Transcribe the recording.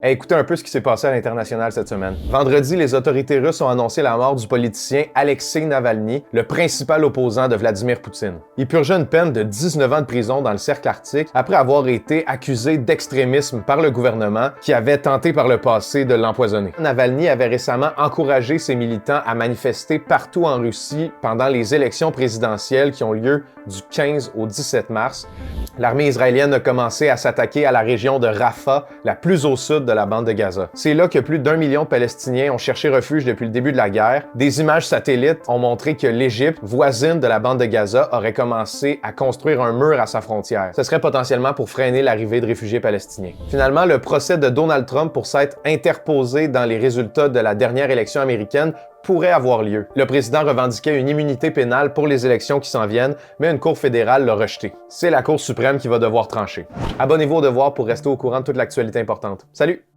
Hey, écoutez un peu ce qui s'est passé à l'international cette semaine. Vendredi, les autorités russes ont annoncé la mort du politicien Alexei Navalny, le principal opposant de Vladimir Poutine. Il purgeait une peine de 19 ans de prison dans le cercle arctique après avoir été accusé d'extrémisme par le gouvernement qui avait tenté par le passé de l'empoisonner. Navalny avait récemment encouragé ses militants à manifester partout en Russie pendant les élections présidentielles qui ont lieu du 15 au 17 mars. L'armée israélienne a commencé à s'attaquer à la région de Rafah, la plus au sud de la bande de Gaza. C'est là que plus d'1 million de Palestiniens ont cherché refuge depuis le début de la guerre. Des images satellites ont montré que l'Égypte, voisine de la bande de Gaza, aurait commencé à construire un mur à sa frontière. Ce serait potentiellement pour freiner l'arrivée de réfugiés palestiniens. Finalement, le procès de Donald Trump pour s'être interposé dans les résultats de la dernière élection américaine pourrait avoir lieu. Le président revendiquait une immunité pénale pour les élections qui s'en viennent, mais une cour fédérale l'a rejeté. C'est la Cour suprême qui va devoir trancher. Abonnez-vous au Devoir pour rester au courant de toute l'actualité importante. Salut!